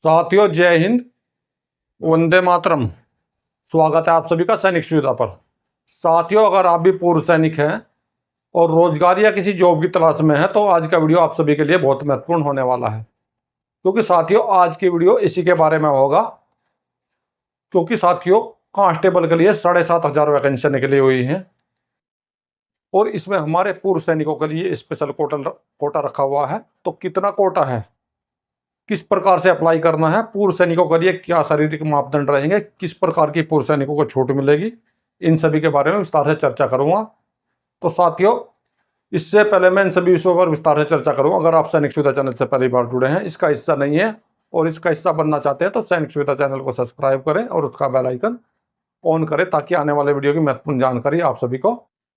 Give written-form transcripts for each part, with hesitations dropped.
साथियों, जय हिंद, वंदे मातरम। स्वागत है आप सभी का सैनिक सुविधा पर। साथियों, अगर आप भी पूर्व सैनिक हैं और रोजगार या किसी जॉब की तलाश में हैं तो आज का वीडियो आप सभी के लिए बहुत महत्वपूर्ण होने वाला है, क्योंकि साथियों आज की वीडियो इसी के बारे में होगा। क्योंकि साथियों, कांस्टेबल के लिए 7,500 वैकेंसी निकली हुई हैं और इसमें हमारे पूर्व सैनिकों के लिए स्पेशल कोटा रखा हुआ है। तो कितना कोटा है, किस प्रकार से अप्लाई करना है, पूर्व सैनिकों के लिए क्या शारीरिक मापदंड रहेंगे, किस प्रकार की पूर्व सैनिकों को छूट मिलेगी, इन सभी के बारे में विस्तार से चर्चा करूंगा। तो साथियों, इससे पहले मैं इन सभी विषयों पर विस्तार से चर्चा करूंगा। अगर आप सैनिक सुविधा चैनल से पहली बार जुड़े हैं, इसका हिस्सा नहीं है और इसका हिस्सा बनना चाहते हैं तो सैनिक सुविधा चैनल को सब्सक्राइब करें और उसका बेल आइकन ऑन करें ताकि आने वाले वीडियो की महत्वपूर्ण जानकारी आप सभी को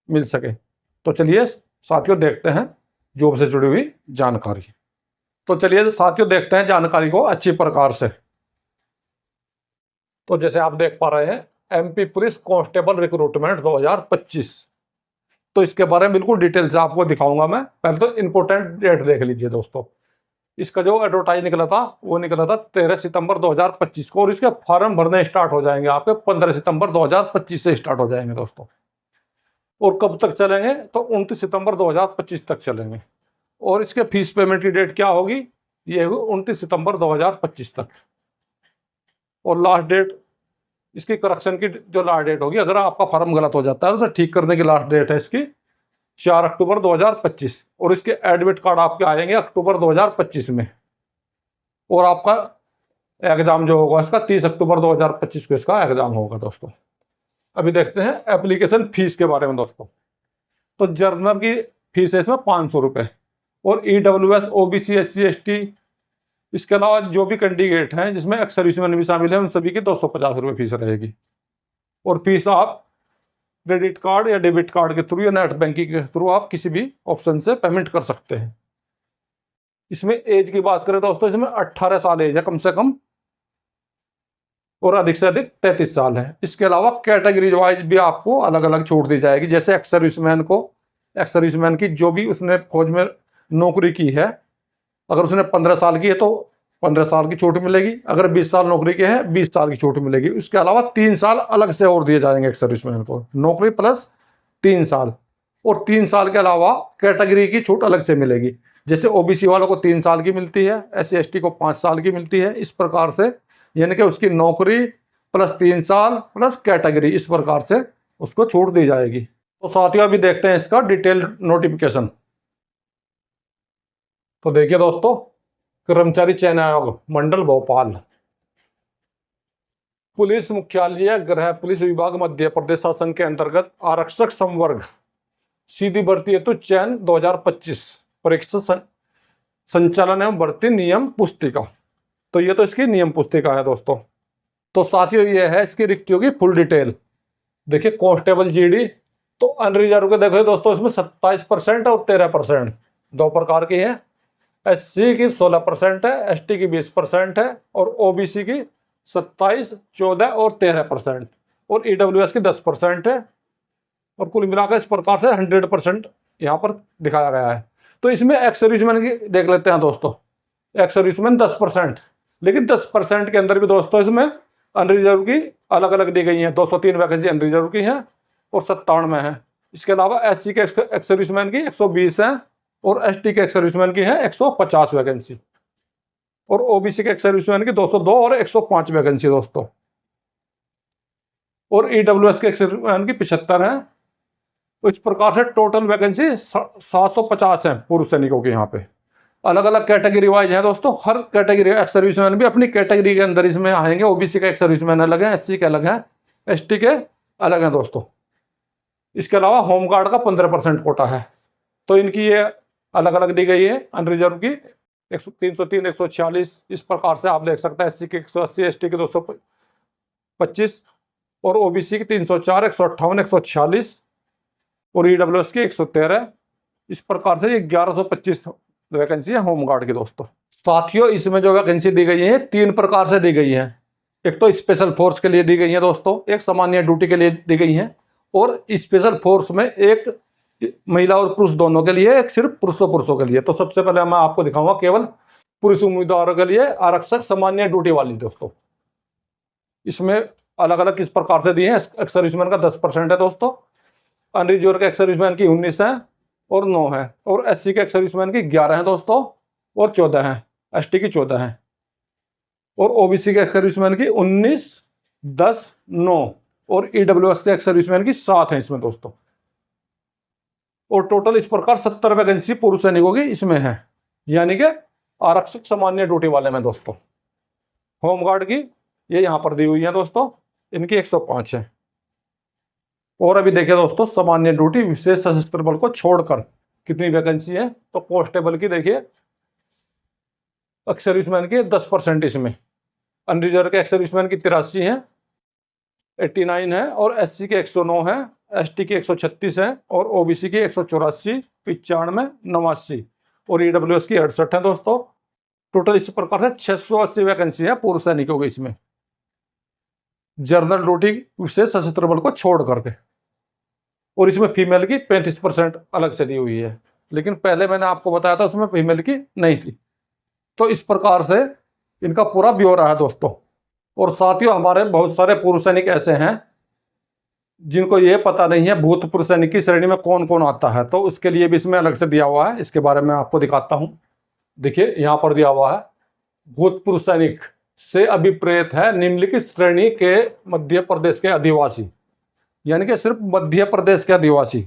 मिल सके। तो चलिए साथियों, देखते हैं जॉब से जुड़ी हुई जानकारी। तो चलिए साथियों, देखते हैं जानकारी को अच्छी प्रकार से। तो जैसे आप देख पा रहे हैं, एमपी पुलिस कांस्टेबल रिक्रूटमेंट 2025। तो इसके बारे में बिल्कुल डिटेल से आपको दिखाऊंगा मैं। पहले तो इंपॉर्टेंट डेट देख लीजिए दोस्तों। इसका जो एडवर्टाइज निकला था वो निकला था 13 सितंबर 2025 को और इसके फॉर्म भरने स्टार्ट हो जाएंगे आपके 15 सितंबर 2025 से स्टार्ट हो जाएंगे दोस्तों। और कब तक चलेंगे तो 29 सितंबर 2025 तक चलेंगे। और इसके फीस पेमेंट की डेट क्या होगी, ये होगी 29 सितंबर 2025 तक। और लास्ट डेट इसकी करेक्शन की जो लास्ट डेट होगी, अगर आपका फॉर्म गलत हो जाता है तो ठीक करने की लास्ट डेट है इसकी 4 अक्टूबर 2025। और इसके एडमिट कार्ड आपके आएंगे अक्टूबर 2025 में। और आपका एग्जाम जो होगा इसका 30 अक्टूबर 2025 को इसका एग्जाम होगा दोस्तों। अभी देखते हैं एप्लीकेशन फीस के बारे में दोस्तों। तो जर्नल की फीस है इसमें 500 रुपये और EWS OBC SC ST इसके अलावा जो भी कैंडिडेट हैं जिसमें एक्स सर्विसमैन भी शामिल है उन सभी की 250 रुपये फीस रहेगी। और फीस आप क्रेडिट कार्ड या डेबिट कार्ड के थ्रू या नेट बैंकिंग के थ्रू आप किसी भी ऑप्शन से पेमेंट कर सकते हैं। इसमें एज की बात करें दोस्तों, इसमें 18 साल एज है कम से कम और अधिक से अधिक 33 साल है। इसके अलावा कैटेगरी वाइज भी आपको अलग अलग छूट दी जाएगी। जैसे एक्स सर्विसमैन की जो भी उसने फौज में नौकरी की है, अगर उसने 15 साल की है तो 15 साल की छूट मिलेगी, अगर 20 साल नौकरी के हैं 20 साल की छूट मिलेगी। उसके अलावा 3 साल अलग से और दिए जाएंगे एक सर्विसमैन को, नौकरी प्लस 3 साल। और 3 साल के अलावा कैटेगरी की छूट अलग से मिलेगी। जैसे ओबीसी वालों को 3 साल की मिलती है, SC ST को 5 साल की मिलती है। इस प्रकार से यानी कि उसकी नौकरी प्लस 3 साल प्लस कैटेगरी, इस प्रकार से उसको छूट दी जाएगी। तो साथियों, अभी देखते हैं इसका डिटेल नोटिफिकेशन। तो देखिए दोस्तों, कर्मचारी चयन आयोग मंडल भोपाल, पुलिस मुख्यालय गृह पुलिस विभाग मध्य प्रदेश शासन के अंतर्गत आरक्षक संवर्ग सीधी भर्ती हेतु चयन 2025 परीक्षा संचालन एवं भर्ती नियम पुस्तिका। तो ये तो इसकी नियम पुस्तिका है दोस्तों। तो साथियों, ये है इसकी रिक्तियों की फुल डिटेल। देखिए कांस्टेबल GD तो अनरिजर्व के देखो दोस्तों, इसमें 27% और 13% दो प्रकार की है। SC की 16% है, ST की 20% है और OBC की 27, 14 और 13% और EWS की 10% है। और कुल मिलाकर इस प्रकार से 100% यहाँ पर दिखाया गया है। तो इसमें एक्स सर्विसमैन की देख लेते हैं दोस्तों। एक्स सर्विसमैन 10%, लेकिन 10% के अंदर भी दोस्तों इसमें अनरिजर्व की अलग अलग दी गई हैं। 203 वैकेंसी अनरिजर्व की हैं और 57 में है। इसके अलावा SC के एक्स सर्विसमैन की 120 है और ST के एक्स सर्विसमैन की है 150 वैकेंसी और OBC के एक्स सर्विसमैन की 202 और 105 वैकेंसी दोस्तों। और EWS के एक्स सर्विसमैन की 75 है। तो इस प्रकार से टोटल वैकेंसी 750 है पूर्व सैनिकों के। यहाँ पे अलग अलग कैटेगरी वाइज है दोस्तों। हर कैटेगरी एक्स सर्विसमैन भी अपनी कैटेगरी के अंदर इसमें आएंगे। OBC के एक्स सर्विसमैन अलग है, SC के अलग है, ST के अलग हैं दोस्तों। इसके अलावा होमगार्ड का 15% कोटा है। तो इनकी ये अलग अलग दी गई है। अनरिजर्व की 303, 146 इस प्रकार से आप देख सकते हैं। SC की 180, ST की 225 और OBC की 304, 158, 146 और EWS की 113। इस प्रकार से ये 1125 वैकेंसी है होमगार्ड की दोस्तों। साथियों, इसमें जो वैकेंसी दी गई है 3 प्रकार से दी गई है। एक तो स्पेशल फोर्स के लिए दी गई है दोस्तों, एक सामान्य ड्यूटी के लिए दी गई है और स्पेशल फोर्स में एक महिला और पुरुष दोनों के लिए, एक सिर्फ पुरुषों के लिए। तो सबसे पहले मैं आपको दिखाऊंगा केवल पुरुष उम्मीदवारों के लिए आरक्षक सामान्य ड्यूटी वाली दोस्तों। इसमें अलग अलग किस प्रकार से दिए हैं। एक्स सर्विसमैन का 10% है दोस्तों, अनरिजर्व के एक्स सर्विसमैन की 19 है और 9 है, और एससी के एक्स सर्विसमैन की 11 है दोस्तों और 14 है, एसटी की 14 है, और ओबीसी के एक्स सर्विसमैन की 19, 10, 9 और ईडब्ल्यूएस के एक्स सर्विसमैन की 7 है इसमें दोस्तों। और टोटल इस प्रकार 70 वैकेंसी पुरुष सैनिकों की इसमें है, यानी कि आरक्षक सामान्य ड्यूटी वाले में दोस्तों। होमगार्ड की ये यहाँ पर दी हुई है दोस्तों, इनकी 105 है। और अभी देखिए दोस्तों, सामान्य ड्यूटी विशेष सशस्त्र बल को छोड़कर कितनी वैकेंसी है, तो कांस्टेबल की देखिए एक्स सर्विसमैन की 10% इसमें, अनरिजर्व के एक्स सर्विसमैन की 83 है, 89 है, और एससी के 109 है, एसटी की 136 है, और ओबीसी की 184, 95, 89 और ईडब्ल्यूएस की 68 है दोस्तों। टोटल इस प्रकार से 680 वैकेंसी है पुरुष सैनिकों की इसमें, जनरल ड्यूटी विशेष सशस्त्र बल को छोड़ करके। और इसमें फीमेल की 35% अलग से दी हुई है, लेकिन पहले मैंने आपको बताया था उसमें फीमेल की नहीं थी। तो इस प्रकार से इनका पूरा ब्यौरा है दोस्तों। और साथियों, हमारे बहुत सारे पुरुष सैनिक ऐसे हैं जिनको ये पता नहीं है भूतपूर्व सैनिक की श्रेणी में कौन कौन आता है, तो उसके लिए भी इसमें अलग से दिया हुआ है। इसके बारे में आपको दिखाता हूँ। देखिए यहाँ पर दिया हुआ है, भूतपूर्व सैनिक से अभिप्रेत है निम्नलिखित श्रेणी के मध्य प्रदेश के अधिवासी, यानी कि सिर्फ मध्य प्रदेश के अधिवासी,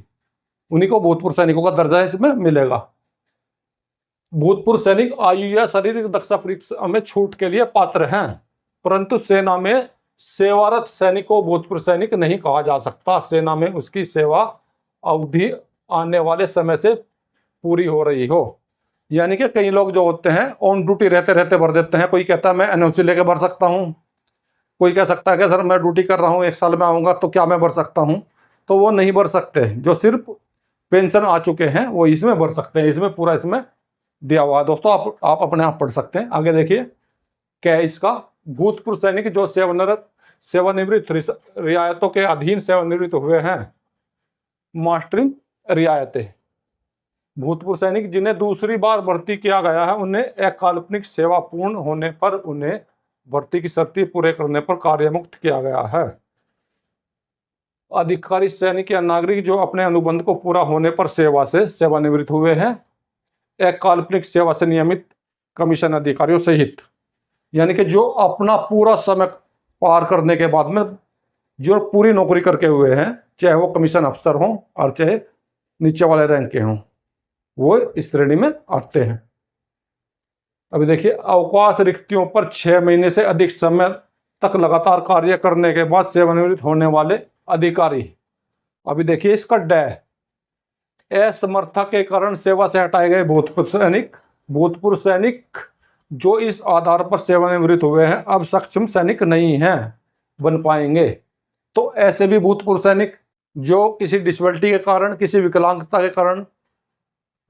उन्हीं को भूतपूर्व सैनिकों का दर्जा इसमें मिलेगा। भूतपूर्व सैनिक आयु या शारीरिक दक्षता परीक्षा में छूट के लिए पात्र हैं, परंतु सेना में सेवारत सैनिक को भूतपूर्व सैनिक नहीं कहा जा सकता। सेना में उसकी सेवा अवधि आने वाले समय से पूरी हो रही हो। यानी कि कई लोग जो होते हैं ऑन ड्यूटी रहते रहते भर देते हैं। कोई कहता है मैं एनओसी लेके भर सकता हूँ, कोई कह सकता है कि सर मैं ड्यूटी कर रहा हूँ 1 साल में आऊँगा तो क्या मैं भर सकता हूँ, तो वो नहीं भर सकते। जो सिर्फ पेंशन आ चुके हैं वो इसमें भर सकते हैं। इसमें पूरा इसमें दिया हुआ है दोस्तों, आप अपने आप पढ़ सकते हैं। आगे देखिए क्या है इसका। भूतपूर्व सैनिक जो सेवानिवृत्त रियायतों के अधीन सेवानिवृत्त हुए हैं, मास्टरिंग रियायतें। भूतपूर्व सैनिक जिन्हें दूसरी बार भर्ती किया गया है, उन्हें अकाल्पनिक सेवा पूर्ण होने पर उन्हें भर्ती की शर्तें पूरे करने पर कार्यमुक्त किया गया है। अधिकारी सैनिक या नागरिक जो अपने अनुबंध को पूरा होने पर सेवा से सेवानिवृत्त हुए हैं, अकाल्पनिक सेवा से नियमित कमीशन अधिकारियों सहित, यानी कि जो अपना पूरा समय पार करने के बाद में जो पूरी नौकरी करके हुए हैं, चाहे वो कमीशन अफसर हों और चाहे नीचे वाले रैंक के हों, वो इस श्रेणी में आते हैं। अभी देखिए, अवकाश रिक्तियों पर 6 महीने से अधिक समय तक लगातार कार्य करने के बाद सेवानिवृत्त होने वाले अधिकारी। अभी देखिए इसका असमर्था के कारण सेवा से हटाए गए भूतपूर्व सैनिक जो इस आधार पर सेवानिवृत्त हुए हैं अब सक्षम सैनिक नहीं हैं बन पाएंगे। तो ऐसे भी भूतपूर्व सैनिक जो किसी डिसेबिलिटी के कारण, किसी विकलांगता के कारण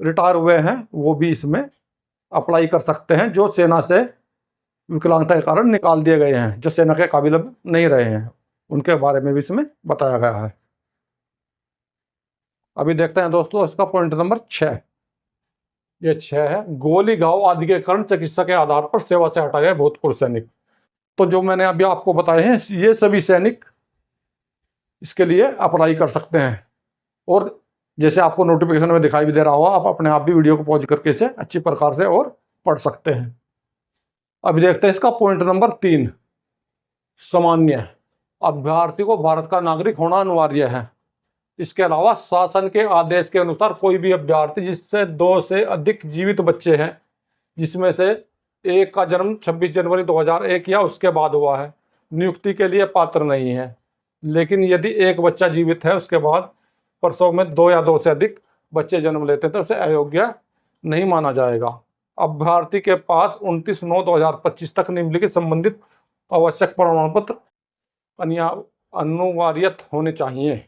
रिटायर हुए हैं, वो भी इसमें अप्लाई कर सकते हैं, जो सेना से विकलांगता के कारण निकाल दिए गए हैं, जो सेना के काबिल अब नहीं रहे हैं, उनके बारे में भी इसमें बताया गया है। अभी देखते हैं दोस्तों इसका पॉइंट नंबर 6। ये 6 है, गोली घाव आदि के कारण चिकित्सा के आधार पर सेवा से हटा गए भूतपूर्व सैनिक। तो जो मैंने अभी आपको बताए हैं ये सभी सैनिक इसके लिए अप्लाई कर सकते हैं। और जैसे आपको नोटिफिकेशन में दिखाई भी दे रहा होगा, आप अपने आप भी वीडियो को पॉज करके इसे अच्छी प्रकार से और पढ़ सकते हैं। अभी देखते हैं इसका पॉइंट नंबर 3, सामान्य। अभ्यर्थी को भारत का नागरिक होना अनिवार्य है। इसके अलावा शासन के आदेश के अनुसार कोई भी अभ्यर्थी जिससे 2 से अधिक जीवित बच्चे हैं, जिसमें से एक का जन्म 26 जनवरी 2001 या उसके बाद हुआ है, नियुक्ति के लिए पात्र नहीं है। लेकिन यदि एक बच्चा जीवित है, उसके बाद प्रसव में 2 या 2 से अधिक बच्चे जन्म लेते हैं, तो उसे अयोग्य नहीं माना जाएगा। अभ्यर्थी के पास 29/9/2025 तक निम्नलिखित संबंधित आवश्यक प्रमाण पत्र अनिवार्य होने चाहिए।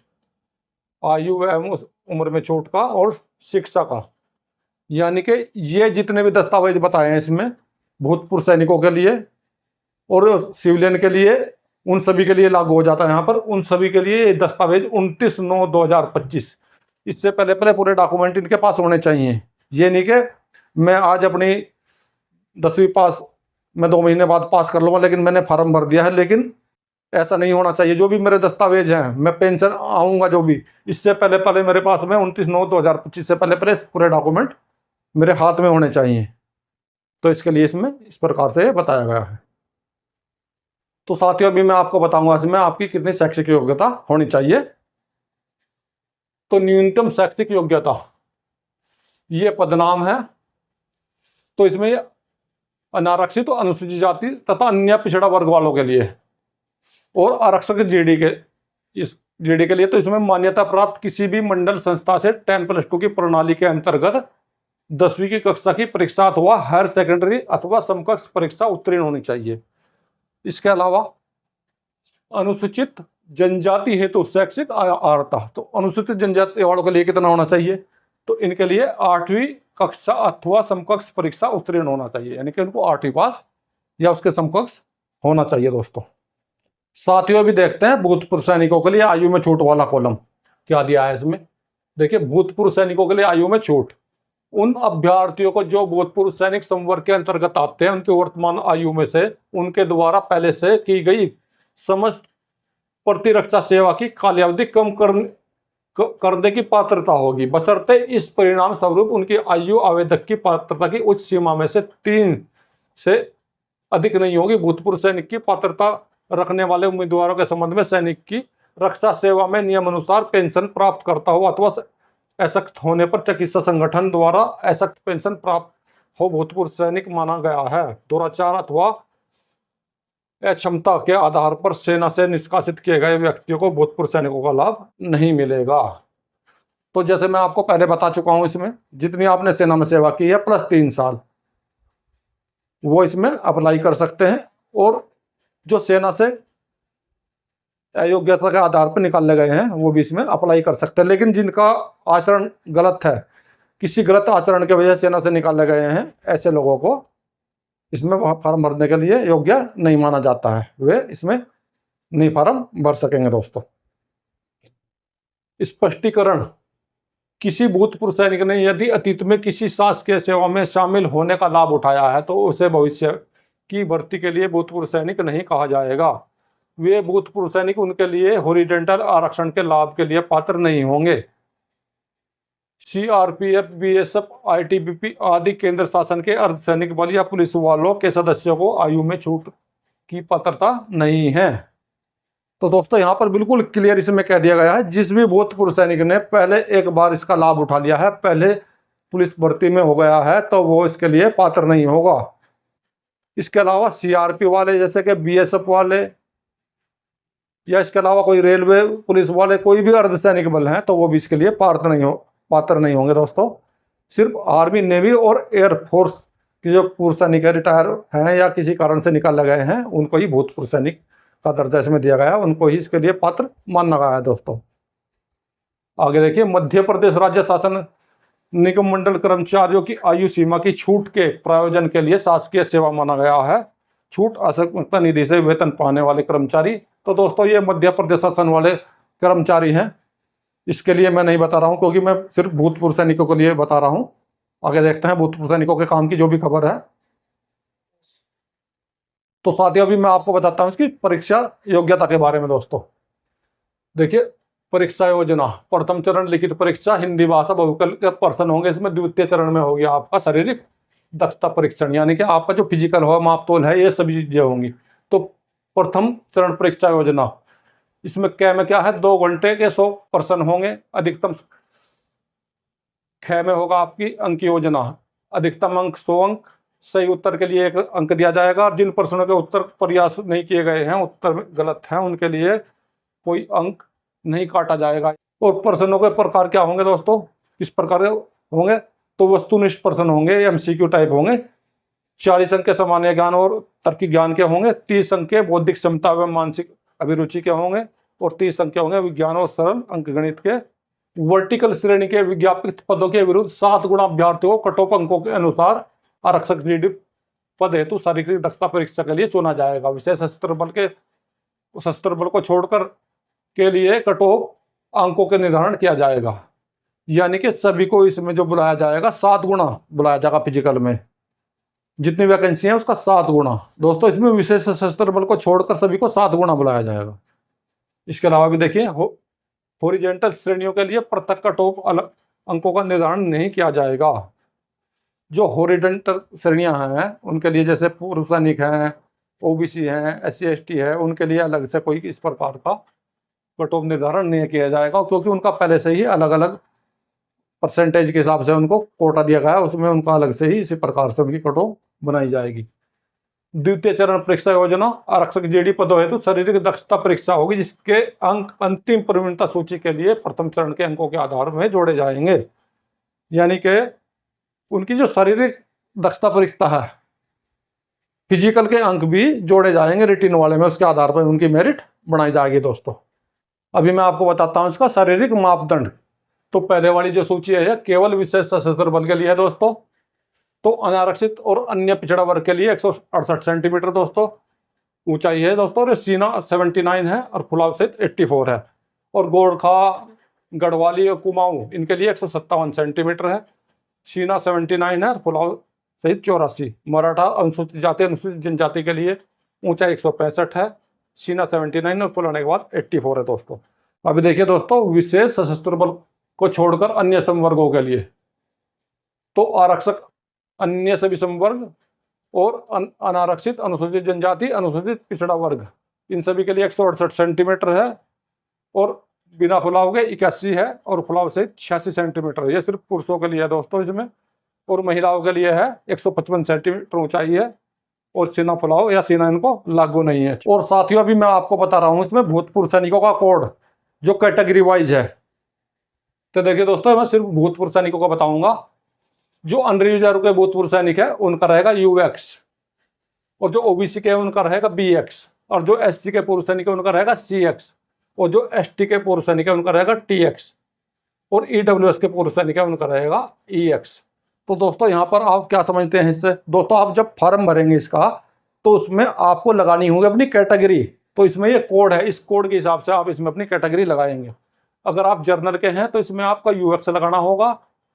आयु एवं उम्र में छूट का और शिक्षा का, यानी कि ये जितने भी दस्तावेज बताए हैं इसमें भूतपूर्व सैनिकों के लिए और सिविलियन के लिए, उन सभी के लिए लागू हो जाता है। यहाँ पर उन सभी के लिए दस्तावेज 29/9/2025, इससे पहले पूरे डॉक्यूमेंट इनके पास होने चाहिए। ये नहीं कि मैं आज अपनी 10वीं पास मैं 2 महीने बाद पास कर लूँगा, लेकिन मैंने फॉर्म भर दिया है। लेकिन ऐसा नहीं होना चाहिए। जो भी मेरे दस्तावेज हैं, मैं पेंशन आऊँगा जो भी, इससे पहले पहले मेरे पास में 29/9/2025 से पहले पहले पूरे डॉक्यूमेंट मेरे हाथ में होने चाहिए। तो इसके लिए इसमें इस प्रकार से बताया गया है। तो साथियों, अभी मैं आपको बताऊंगा इसमें आपकी कितनी शैक्षिक योग्यता होनी चाहिए। तो न्यूनतम शैक्षिक योग्यता, ये पदनाम है। तो इसमें अनारक्षित तो अनुसूचित जाति तथा अन्य पिछड़ा वर्ग वालों के लिए, और आरक्षक जीडी के, इस जीडी के लिए तो इसमें मान्यता प्राप्त किसी भी मंडल संस्था से 10+2 की प्रणाली के अंतर्गत 10वीं की कक्षा की परीक्षा अथवा हायर सेकेंडरी अथवा समकक्ष परीक्षा उत्तीर्ण होनी चाहिए। इसके अलावा अनुसूचित जनजाति हेतु शैक्षिक अर्हता, तो अनुसूचित जनजाति वालों के लिए कितना होना चाहिए? तो इनके लिए 8वीं कक्षा अथवा समकक्ष परीक्षा उत्तीर्ण होना चाहिए, यानी कि उनको 8वीं पास या उसके समकक्ष होना चाहिए दोस्तों। साथियों, भी देखते हैं भूतपूर्व सैनिकों के लिए आयु में छूट वाला कॉलम क्या दिया है इसमें। देखिए, भूतपूर्व सैनिकों के लिए आयु में छूट, उन अभ्यर्थियों को जो भूतपूर्व सैनिक संवर्ग के अंतर्गत आते हैं, उनकी वर्तमान आयु में से उनके द्वारा पहले से की गई समस्त प्रतिरक्षा सेवा की कालावधि कम करने की पात्रता होगी, बशर्ते इस परिणाम स्वरूप उनकी आयु आवेदक की पात्रता की उच्च सीमा में से 3 से अधिक नहीं होगी। भूतपूर्व सैनिक की पात्रता रखने वाले उम्मीदवारों के संबंध में सैनिक की रक्षा सेवा में नियमानुसार पेंशन प्राप्त करता हो अथवा असक्त होने पर चिकित्सा संगठन द्वारा असक्त पेंशन प्राप्त हो भूतपूर्व सैनिक माना गया है। दुराचार अथवा अक्षमता के आधार पर सेना से निष्कासित किए गए व्यक्तियों को भूतपूर्व सैनिकों का लाभ नहीं मिलेगा। तो जैसे मैं आपको पहले बता चुका हूं, इसमें जितनी आपने सेना में सेवा की है प्लस 3 साल, वो इसमें अप्लाई कर सकते हैं। और जो सेना से अयोग्यता के आधार पर निकाले गए हैं, वो भी इसमें अप्लाई कर सकते हैं। लेकिन जिनका आचरण गलत है, किसी गलत आचरण की वजह से सेना से निकाले गए हैं, ऐसे लोगों को इसमें फॉर्म भरने के लिए योग्य नहीं माना जाता है, वे इसमें नहीं फॉर्म भर सकेंगे दोस्तों। स्पष्टीकरण, किसी भूतपूर्व सैनिक ने यदि अतीत में किसी शासकीय सेवा में शामिल होने का लाभ उठाया है तो उसे भविष्य की भर्ती के लिए भूतपूर्व सैनिक नहीं कहा जाएगा। वे भूतपूर्व सैनिक उनके लिए हॉरिजॉन्टल आरक्षण के लाभ के लिए पात्र नहीं होंगे। सीआरपीएफ, बीएसएफ, आईटीबीपी आदि केंद्र शासन के अर्धसैनिक बल या पुलिस वालों के सदस्यों को आयु में छूट की पात्रता नहीं है। तो दोस्तों, यहाँ पर बिल्कुल क्लियर इसमें कह दिया गया है, जिस भी भूतपूर्व सैनिक ने पहले एक बार इसका लाभ उठा लिया है, पहले पुलिस भर्ती में हो गया है, तो वो इसके लिए पात्र नहीं होगा। इसके अलावा सीआरपी वाले, जैसे कि बीएसएफ वाले, या इसके अलावा कोई रेलवे पुलिस वाले, कोई भी अर्धसैनिक बल हैं, तो वो भी इसके लिए पात्र नहीं होंगे दोस्तों। सिर्फ आर्मी, नेवी और एयरफोर्स के जो पूर्व सैनिक रिटायर हैं या किसी कारण से निकाले गए हैं, उनको ही भूतपूर्व सैनिक का दर्जा इसमें दिया गया है, उनको ही इसके लिए पात्र माना गया है दोस्तों। आगे देखिए, मध्य प्रदेश राज्य शासन निगम मंडल कर्मचारियों की आयु सीमा की छूट के प्रायोजन के लिए शासकीय सेवा माना गया है। छूट आवश्यकता निधि से वेतन पाने वाले कर्मचारी, तो दोस्तों ये मध्य प्रदेश शासन वाले कर्मचारी हैं, इसके लिए मैं नहीं बता रहा हूं, क्योंकि मैं सिर्फ भूतपूर्व सैनिकों के लिए बता रहा हूं। आगे देखते हैं भूतपूर्व सैनिकों के काम की जो भी खबर है। तो साथियों, अभी मैं आपको बताता हूं इसकी परीक्षा योग्यता के बारे में दोस्तों। देखिए, परीक्षा योजना, प्रथम चरण लिखित परीक्षा, हिंदी भाषा बहुविकल्पीय प्रश्न होंगे इसमें। द्वितीय चरण में होगी आपका शारीरिक दक्षता परीक्षण, यानी कि आपका जो फिजिकल हो, मापतोल है, ये सभी चीजें होंगी। तो प्रथम चरण परीक्षा योजना, इसमें क्या में क्या है, 2 घंटे के 100 प्रश्न होंगे। अधिकतम 6 में होगा आपकी अंक योजना, अधिकतम अंक 100 अंक। सही उत्तर के लिए 1 अंक दिया जाएगा, और जिन प्रश्नों के उत्तर प्रयास नहीं किए गए हैं, उत्तर गलत हैं, उनके लिए कोई अंक नहीं काटा जाएगा। और प्रश्नों के प्रकार क्या होंगे दोस्तों, किस प्रकार के होंगे, तो वस्तुनिष्ठ प्रश्न होंगे, एमसीक्यू टाइप होंगे। 40 अंक के सामान्य ज्ञान और तार्किक ज्ञान के होंगे। 30 अंक के बौद्धिक क्षमता एवं मानसिक अभिरुचि के होंगे, और 30 अंक के होंगे विज्ञान और सरल अंकगणित के। वर्टिकल श्रेणी के विज्ञापित पदों के विरुद्ध 7 गुणा अभ्यर्थियों को कट ऑफ अंकों के अनुसार आरक्षक जीडी पद हेतु शारीरिक दक्षता परीक्षा के लिए चुना जाएगा। विशेष सशस्त्र बल को छोड़कर के लिए कट ऑफ अंकों के निर्धारण किया जाएगा, यानी कि सभी को इसमें जो बुलाया जाएगा 7 गुना बुलाया जाएगा फिजिकल में। जितनी वैकेंसी है उसका 7 गुना। दोस्तों इसमें विशेष सशस्त्र बल को छोड़कर सभी को 7 गुना बुलाया जाएगा। इसके अलावा भी देखिए हॉरिजॉन्टल श्रेणियों के लिए पृथक कट ऑफ अलग अंकों का निर्धारण नहीं किया जाएगा। जो हॉरिजॉन्टल श्रेणियां हैं उनके लिए, जैसे पूर्व सैनिक हैं, ओबीसी हैं, SC ST है, उनके लिए अलग से कोई इस प्रकार का कट ऑफ निर्धारण नहीं किया जाएगा, क्योंकि उनका पहले से ही अलग अलग परसेंटेज के हिसाब से उनको कोटा दिया गया है, उसमें उनका अलग से ही इसी प्रकार से उनकी कट ऑफ बनाई जाएगी। द्वितीय चरण परीक्षा योजना आरक्षक JD पदों हेतु शारीरिक दक्षता परीक्षा होगी, जिसके अंक अंतिम प्रवीणता सूची के लिए प्रथम चरण के अंकों के आधार में जोड़े जाएंगे। यानी कि उनकी जो शारीरिक दक्षता परीक्षा है, फिजिकल के अंक भी जोड़े जाएंगे रिटिन वाले में, उसके आधार पर उनकी मेरिट बनाई जाएगी। दोस्तों अभी मैं आपको बताता हूँ इसका शारीरिक मापदंड। तो पहले वाली जो सूची है केवल विशेष सशस्त्र बल के लिए है दोस्तों। तो अनारक्षित और अन्य पिछड़ा वर्ग के लिए 168 सेंटीमीटर दोस्तों ऊंचाई है दोस्तों, और सीना 79 है और फुलाव सहित 84 है। और गोरखा, गढ़वाली और कुमाऊं इनके लिए 157 सेंटीमीटर है, सीना 79 है और फुलाव सहित 84। मराठा अनुसूचित जाति अनुसूचित जनजाति के लिए ऊंचाई 165 है, सीना 79 और फुलाने के बाद 84 है दोस्तों। अभी देखिए दोस्तों, विशेष सशस्त्र बल को छोड़कर अन्य संवर्गों के लिए तो आरक्षक, अन्य सभी संवर्ग और अनारक्षित, अनुसूचित जनजाति, अनुसूचित पिछड़ा वर्ग, इन सभी के लिए 168 सेंटीमीटर है, और बिना फुलाव के 81 है, और फुलाव से 86 सेंटीमीटर है। ये सिर्फ पुरुषों के लिए है दोस्तों इसमें। और महिलाओं के लिए है 155 सेंटीमीटर ऊंचाई है, और सीना फुलाव या सीना इनको लागू नहीं है। और साथियों अभी मैं आपको बता रहा हूँ इसमें भूतपूर्व सैनिकों का कोड जो कैटेगरी वाइज है। तो देखिए दोस्तों, मैं सिर्फ भूतपूर्व सैनिकों का बताऊंगा। जो अनरिजर्व के भूतपूर्व सैनिक है उनका रहेगा UX, और जो OBC के उनका रहेगा BX, और जो SC के पूर्व सैनिक है उनका रहेगा CX, और जो ST के पूर्व सैनिक है उनका रहेगा TX, और EWS के पूर्व सैनिक है उनका रहेगा EX। तो दोस्तों यहाँ पर आप क्या समझते हैं इससे? दोस्तों आप जब फॉर्म भरेंगे इसका तो उसमें आपको लगानी होगी अपनी कैटेगरी। तो इसमें ये कोड है, इस कोड के हिसाब से आप इसमें अपनी कैटेगरी लगाएंगे। अगर आप जर्नल के हैं तो इसमें आपका UX लगाना होगा,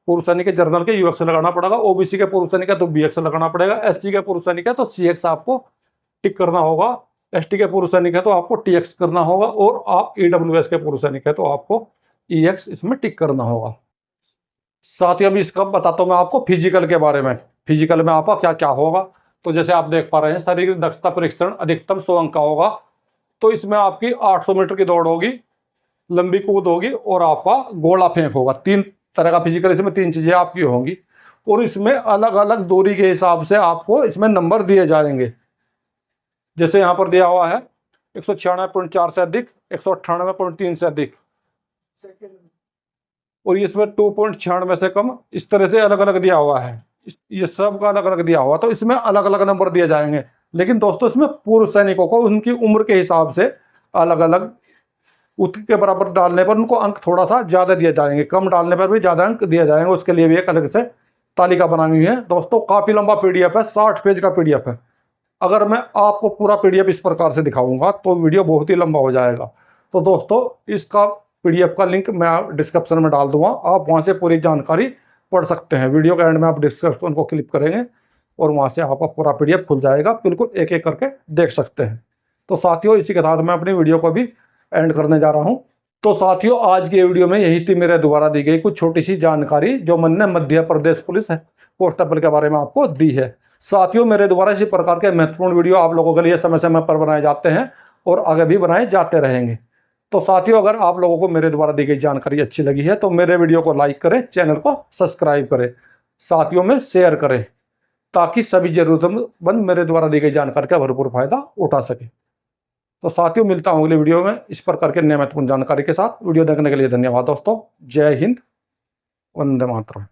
पूर्व सैनिक के जर्नल के UX लगाना पड़ेगा। OBC के पूर्व सैनिक है तो BX लगाना पड़ेगा। SC के पूर्व सैनिक है तो CX आपको टिक करना होगा। ST के पूर्व सैनिक है तो आपको TX करना होगा, और आप EWS के पूर्व सैनिक है तो आपको EX इसमें टिक करना होगा। साथ ही अभी इसका बताता हूँ मैं आपको फिजिकल के बारे में। फिजिकल में आपका क्या क्या होगा, तो जैसे आप देख पा रहे हैं शारीरिक दक्षता परीक्षण अधिकतम 100 अंक का होगा। तो इसमें आपकी 800 मीटर की दौड़ होगी, लंबी कूद होगी, और आपका गोला फेंक होगा। 3 तरह का फिजिकल, इसमें 3 चीजें आपकी होंगी, और इसमें अलग अलग दूरी के हिसाब से आपको इसमें नंबर दिए जाएंगे। जैसे यहाँ पर दिया हुआ है 196.4 से अधिक, 198.3 से अधिक, और इसमें 2.96 से कम, इस तरह से अलग अलग दिया हुआ है। ये सब का अलग अलग दिया हुआ, तो इसमें अलग अलग नंबर दिए जाएंगे। लेकिन दोस्तों इसमें पूर्व सैनिकों को उनकी उम्र के हिसाब से अलग अलग उसके बराबर डालने पर उनको अंक थोड़ा सा ज़्यादा दिए जाएंगे, कम डालने पर भी ज़्यादा अंक दिए जाएंगे। उसके लिए भी एक अलग से तालिका बनाई हुई है दोस्तों। काफ़ी लंबा PDF है, 60 पेज का PDF है। अगर मैं आपको पूरा PDF इस प्रकार से दिखाऊंगा तो वीडियो बहुत ही लंबा हो जाएगा। तो दोस्तों इसका PDF का लिंक मैं डिस्क्रिप्शन में डाल दूंगा, आप वहाँ से पूरी जानकारी पढ़ सकते हैं। वीडियो के एंड में आप डिस्क्रिप्शन को क्लिक करेंगे और वहाँ से आपका पूरा PDF खुल जाएगा, बिल्कुल एक एक करके देख सकते हैं। तो साथियों इसी के साथ मैं अपनी वीडियो को भी एंड करने जा रहा हूं। तो साथियों आज की वीडियो में यही थी मेरे द्वारा दी गई कुछ छोटी सी जानकारी जो मैंने मध्य प्रदेश पुलिस कांस्टेबल के बारे में आपको दी है। साथियों मेरे द्वारा इसी प्रकार के महत्वपूर्ण वीडियो आप लोगों के लिए समय समय पर बनाए जाते हैं और आगे भी बनाए जाते रहेंगे। तो साथियों अगर आप लोगों को मेरे द्वारा दी गई जानकारी अच्छी लगी है तो मेरे वीडियो को लाइक करें, चैनल को सब्सक्राइब करें, साथियों में शेयर करें, ताकि सभी जरूरतमंद मेरे द्वारा दी गई जानकारी का भरपूर फायदा उठा सके। तो साथियों मिलता हूं अगली वीडियो में इस प्रकार के नए महत्वपूर्ण जानकारी के साथ। वीडियो देखने के लिए धन्यवाद दोस्तों। जय हिंद, वंदे मातरम।